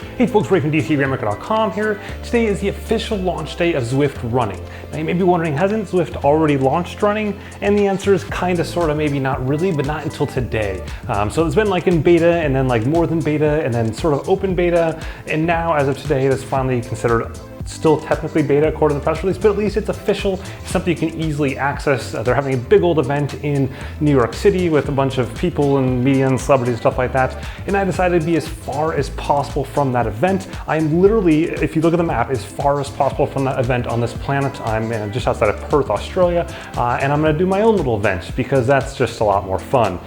Hey folks, Ray from Rainmaker.com here. Today is the official launch day of Zwift Running. Now you may be wondering, hasn't Zwift already launched running? And the answer is kinda, sorta, maybe not really, but not until today. So it's been like in beta, and then like more than beta, and then sort of open beta, and now as of today, it's finally considered still technically beta according to the press release, but at least it's official. It's something you can easily access. They're having a big old event in New York City with a bunch of people and media and celebrities and stuff like that. And I decided to be as far as possible from that event. I'm literally, if you look at the map, as far as possible from that event on this planet. I'm just outside of Perth, Australia, and I'm gonna do my own little event because that's just a lot more fun.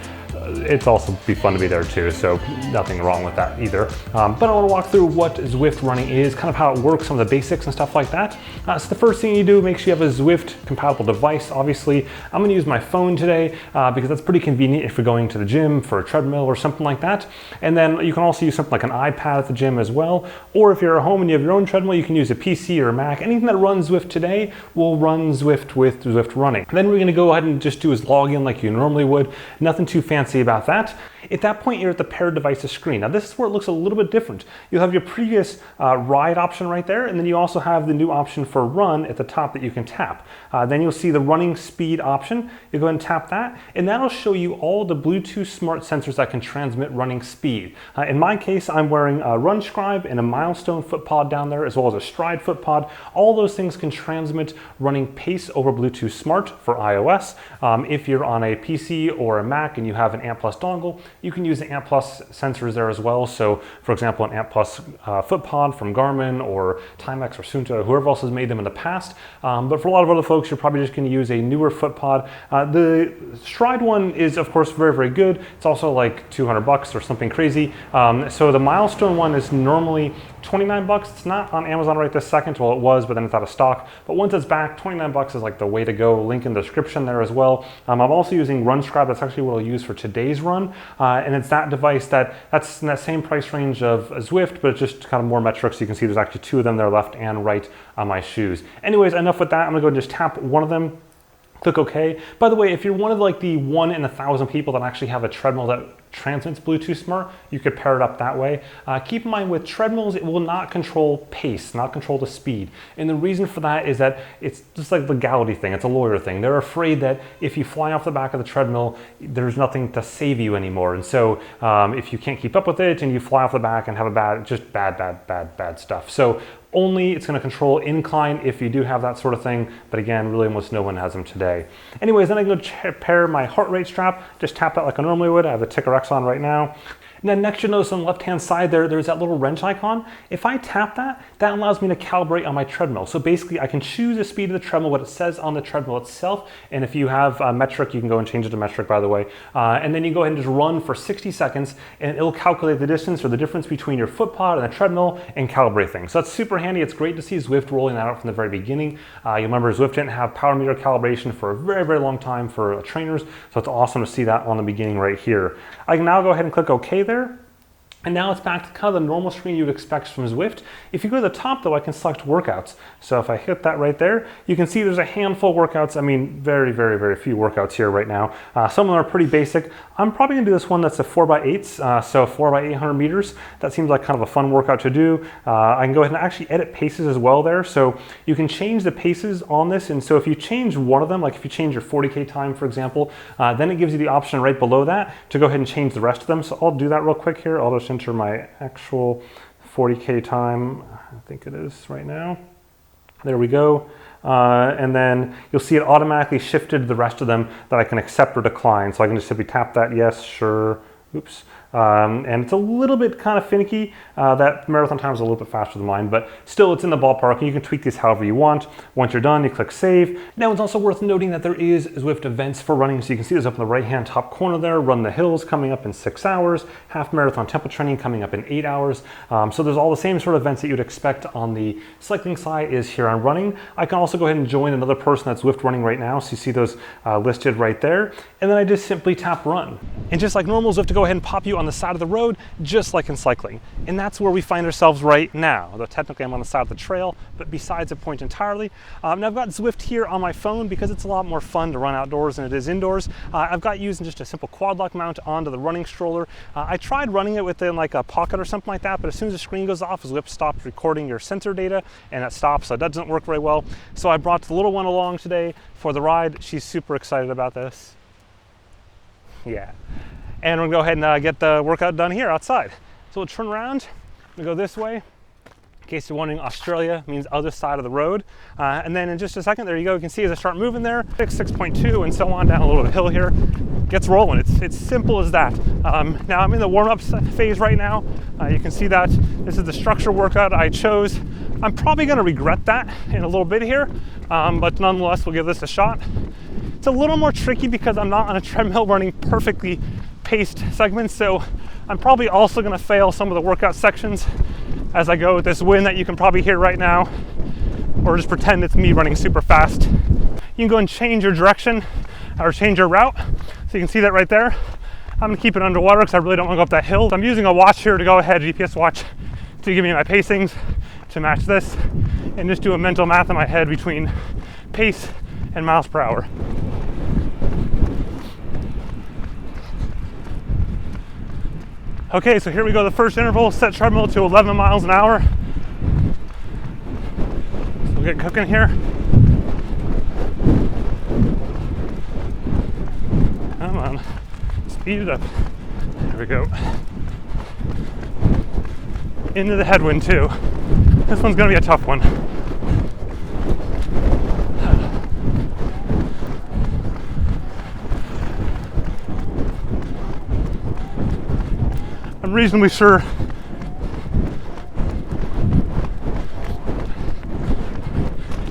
It's also be fun to be there too, so nothing wrong with that either. But I want to walk through what Zwift Running is, kind of how it works, some of the basics and stuff like that. So the first thing you do, make sure you have a Zwift compatible device. Obviously, I'm going to use my phone today because that's pretty convenient if you're going to the gym for a treadmill or something like that. And then you can also use something like an iPad at the gym as well. Or if you're at home and you have your own treadmill, you can use a PC or a Mac. Anything that runs Zwift today will run Zwift with Zwift Running. And then we're going to go ahead and just do is log in like you normally would. Nothing too fancy about that. At that point, you're at the paired devices screen. Now this is where it looks a little bit different. You'll have your previous ride option right there, and then you also have the new option for run at the top that you can tap. Then you'll see the running speed option. You go ahead and tap that, and that'll show you all the Bluetooth smart sensors that can transmit running speed. In my case, I'm wearing a Run Scribe and a Milestone foot pod down there, as well as a Stride foot pod. All those things can transmit running pace over Bluetooth Smart for iOS. If you're on a PC or a Mac and you have an Ant Plus dongle, you can use the Ant Plus sensors there as well. So for example, an Ant Plus foot pod from Garmin or Timex or Sunta or whoever else has made them in the past. But for a lot of other folks, you're probably just going to use a newer foot pod. The Stride one is of course very, very good. It's also like $200 or something crazy. So the Milestone one is normally $29. It's not on Amazon right this second. Well, it was, but then it's out of stock. But once it's back, $29 is like the way to go. Link in the description there as well. I'm also using Run Scribe. That's actually what I'll use for today's run. And it's that device that's in that same price range of Zwift, but it's just kind of more metrics. You can see there's actually two of them there, left and right on my shoes. Anyways, enough with that. I'm gonna go and just tap one of them. Click OK. By the way, if you're one of like the 1 in 1,000 people that actually have a treadmill that transmits Bluetooth Smart, you could pair it up that way. Keep in mind with treadmills, it will not control pace, not control the speed. And the reason for that is that it's just like the legality thing, it's a lawyer thing. They're afraid that if you fly off the back of the treadmill, there's nothing to save you anymore. And so if you can't keep up with it and you fly off the back and have a bad stuff. So only it's going to control incline if you do have that sort of thing, but again, really almost no one has them today. Anyways, then I can go pair my heart rate strap, just tap that like I normally would. I have the Ticker X on right now. And then next you'll notice on the left-hand side there's that little wrench icon. If I tap that, that allows me to calibrate on my treadmill. So basically I can choose the speed of the treadmill, what it says on the treadmill itself. And if you have a metric, you can go and change it to metric, by the way. And then you go ahead and just run for 60 seconds and it'll calculate the distance or the difference between your foot pod and the treadmill and calibrate things. So that's super handy. It's great to see Zwift rolling that out from the very beginning. You remember Zwift didn't have power meter calibration for a very, very long time for trainers. So it's awesome to see that on the beginning right here. I can now go ahead and click OK there. And now it's back to kind of the normal screen you'd expect from Zwift. If you go to the top though, I can select workouts. So if I hit that right there, you can see there's a handful of workouts. I mean, very, very, very few workouts here right now. Some of them are pretty basic. I'm probably gonna do this one that's a 4x8s, so 4x800 meters. That seems like kind of a fun workout to do. I can go ahead and actually edit paces as well there. So you can change the paces on this. And so if you change one of them, like if you change your 40K time, for example, then it gives you the option right below that to go ahead and change the rest of them. So I'll do that real quick here. I'll just enter my actual 40K time. I think it is right now. There we go. And then you'll see it automatically shifted the rest of them that I can accept or decline. So I can just simply tap that, yes, sure, oops. And it's a little bit kind of finicky. That marathon time is a little bit faster than mine, but still it's in the ballpark and you can tweak these however you want. Once you're done, you click save. Now it's also worth noting that there is Zwift events for running. So you can see this up in the right-hand top corner there, Run the Hills coming up in 6 hours, half marathon tempo training coming up in 8 hours. So there's all the same sort of events that you'd expect on the cycling side is here on running. I can also go ahead and join another person that's Zwift running right now. So you see those listed right there. And then I just simply tap run. And just like normal, Zwift to go ahead and pop you on on the side of the road, just like in cycling. And that's where we find ourselves right now. Although technically I'm on the side of the trail, but besides the point entirely. Now I've got Zwift here on my phone because it's a lot more fun to run outdoors than it is indoors. I've got using just a simple quad lock mount onto the running stroller. I tried running it within like a pocket or something like that, but as soon as the screen goes off, Zwift stops recording your sensor data and it stops, so it doesn't work very well. So I brought the little one along today for the ride. She's super excited about this. Yeah. And we're gonna go ahead and get the workout done here outside. So we'll turn around, we'll go this way. In case you're wondering, Australia means other side of the road. And then in just a second, there you go, you can see as I start moving there, 6.2 and so on down a little hill here, gets rolling. It's simple as that. Now I'm in the warm-up phase right now. You can see that this is the structure workout I chose. I'm probably gonna regret that in a little bit here, but nonetheless, we'll give this a shot. It's a little more tricky because I'm not on a treadmill running perfectly paced segments, so I'm probably also going to fail some of the workout sections as I go with this wind that you can probably hear right now, or just pretend it's me running super fast. You can go and change your direction or change your route, so you can see that right there. I'm going to keep it underwater because I really don't want to go up that hill. So I'm using a watch here to go ahead, GPS watch, to give me my pacings to match this, and just do a mental math in my head between pace and miles per hour. Okay, so here we go, the first interval, set treadmill to 11 miles an hour. So we'll get cooking here. Come on, speed it up. There we go. Into the headwind too. This one's gonna be a tough one. I'm reasonably sure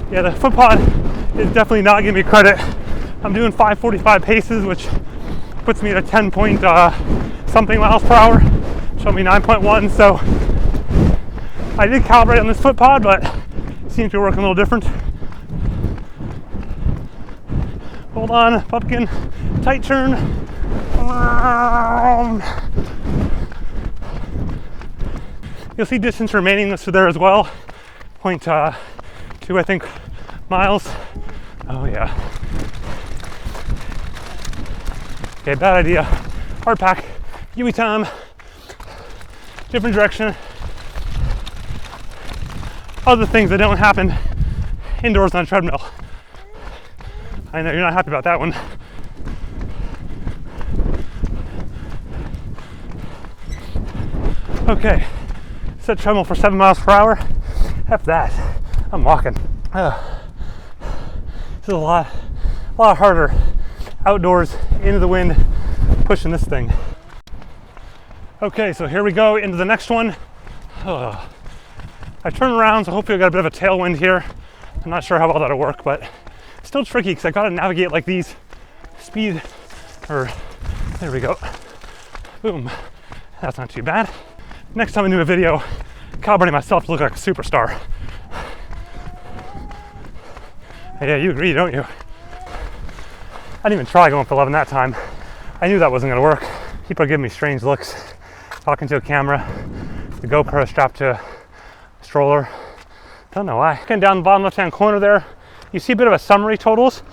the foot pod is definitely not giving me credit. I'm doing 5:45 paces, which puts me at a 10 point something miles per hour, show me 9.1. So I did calibrate on this foot pod, but it seems to be working a little different. Hold on, pumpkin, tight turn. You'll see distance remaining listed there as well. 0.2, I think, miles. Oh yeah. Okay, bad idea. Hard pack, Yui time. Different direction. Other things that don't happen indoors on a treadmill. I know you're not happy about that one. Okay. Set treadmill for 7 miles per hour. F that. I'm walking. This is a lot harder outdoors, into the wind, pushing this thing. Okay, so here we go into the next one. I turn around, so hopefully I got a bit of a tailwind here. I'm not sure how well that'll work, but it's still tricky because I got to navigate like these speed, there we go. Boom. That's not too bad. Next time I do a video, calibrating myself to look like a superstar. Yeah, you agree, don't you? I didn't even try going for 11 that time. I knew that wasn't gonna work. People are giving me strange looks, talking to a camera, the GoPro strapped to a stroller. Don't know why. Looking down the bottom left-hand corner there, you see a bit of a summary totals,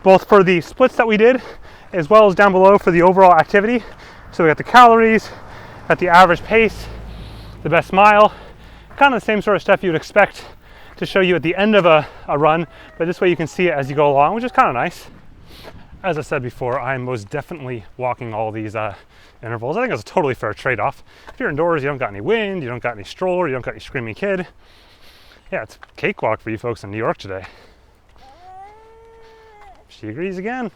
both for the splits that we did, as well as down below for the overall activity. So we got the calories, got the average pace, the best mile, kind of the same sort of stuff you would expect to show you at the end of a run, but this way you can see it as you go along, which is kind of nice. As I said before, I'm most definitely walking all these intervals. I think it's a totally fair trade-off. If you're indoors, you don't got any wind, you don't got any stroller, you don't got any screaming kid. Yeah, it's cakewalk for you folks in New York today. She agrees again.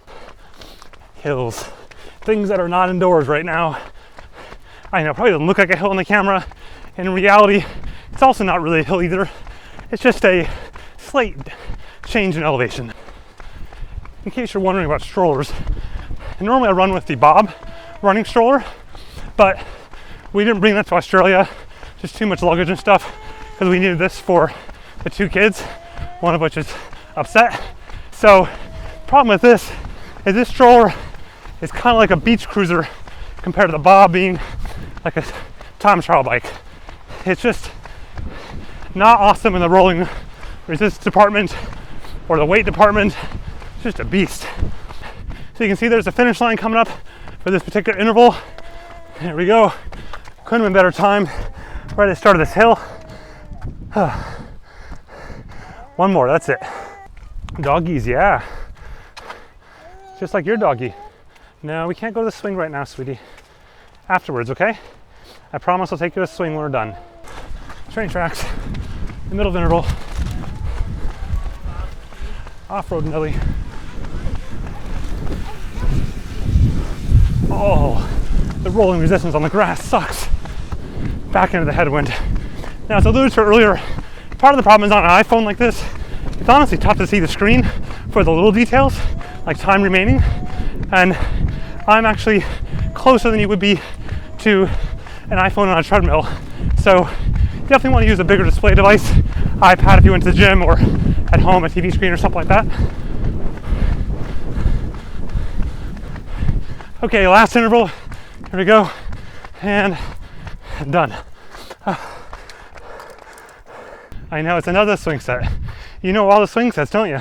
Hills, things that are not indoors right now. I know, probably doesn't look like a hill on the camera. In reality, it's also not really a hill either. It's just a slight change in elevation. In case you're wondering about strollers, and normally I run with the Bob running stroller, but we didn't bring that to Australia, just too much luggage and stuff, because we needed this for the two kids, one of which is upset. So, problem with this is this stroller is kind of like a beach cruiser compared to the Bob being like a time trial bike. It's just not awesome in the rolling resistance department or the weight department. It's just a beast. So you can see there's a finish line coming up for this particular interval. There we go. Couldn't have been better time right at the start of this hill. One more, that's it. Doggies, yeah. Just like your doggy. No, we can't go to the swing right now, sweetie. Afterwards, okay? I promise I'll take you to the swing when we're done. Train tracks, the middle of interval. Off-road Nelly. Oh, the rolling resistance on the grass sucks. Back into the headwind. Now, as I alluded to earlier, part of the problem is on an iPhone like this, it's honestly tough to see the screen for the little details, like time remaining. And I'm actually closer than you would be to an iPhone on a treadmill. So you definitely want to use a bigger display device, iPad if you went to the gym, or at home, a TV screen or something like that. Okay, last interval. Here we go. And done. I know, it's another swing set. You know all the swing sets, don't you?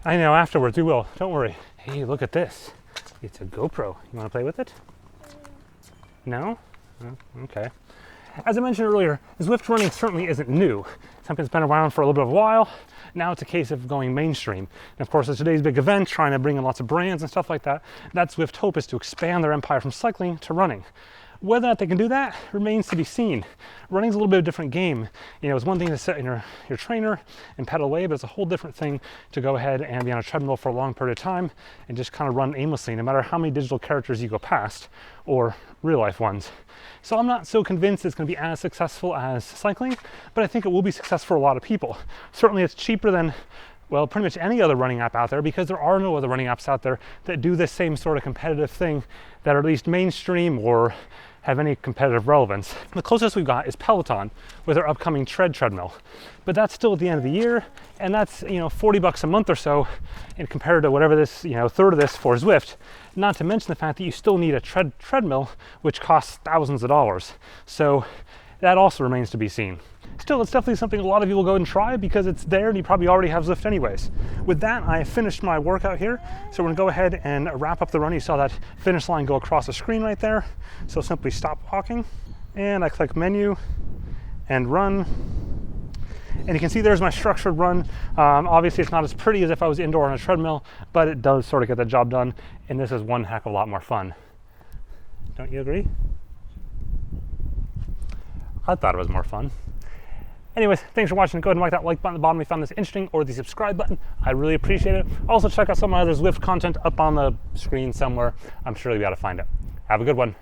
I know, afterwards we will. Don't worry. Hey, look at this. It's a GoPro. You want to play with it? No? Oh, okay. As I mentioned earlier, Zwift Running certainly isn't new. Something that's been around for a little bit of a while. Now it's a case of going mainstream. And of course, as today's big event, trying to bring in lots of brands and stuff like that, that's Zwift hope, is to expand their empire from cycling to running. Whether or not they can do that remains to be seen. Running's a little bit of a different game. You know, it's one thing to sit in your trainer and pedal away, but it's a whole different thing to go ahead and be on a treadmill for a long period of time and just kind of run aimlessly, no matter how many digital characters you go past or real life ones. So I'm not so convinced it's going to be as successful as cycling, but I think it will be successful for a lot of people. Certainly it's cheaper than, well, pretty much any other running app out there, because there are no other running apps out there that do this same sort of competitive thing that are at least mainstream or have any competitive relevance. The closest we've got is Peloton with their upcoming treadmill, but that's still at the end of the year, and that's, you know, $40 a month or so, and compared to whatever this, you know, third of this for Zwift. Not to mention the fact that you still need a treadmill, which costs thousands of dollars. So that also remains to be seen. Still, it's definitely something a lot of you will go and try because it's there and you probably already have Zwift anyways. With that, I finished my workout here. So we're gonna go ahead and wrap up the run. You saw that finish line go across the screen right there. So simply stop walking and I click menu and run. And you can see there's my structured run. Obviously it's not as pretty as if I was indoor on a treadmill, but it does sort of get the job done. And this is one heck of a lot more fun. Don't you agree? I thought it was more fun. Anyways, thanks for watching. Go ahead and whack that like button at the bottom if you found this interesting, or the subscribe button. I really appreciate it. Also, check out some of my other Zwift content up on the screen somewhere. I'm sure you'll be able to find it. Have a good one.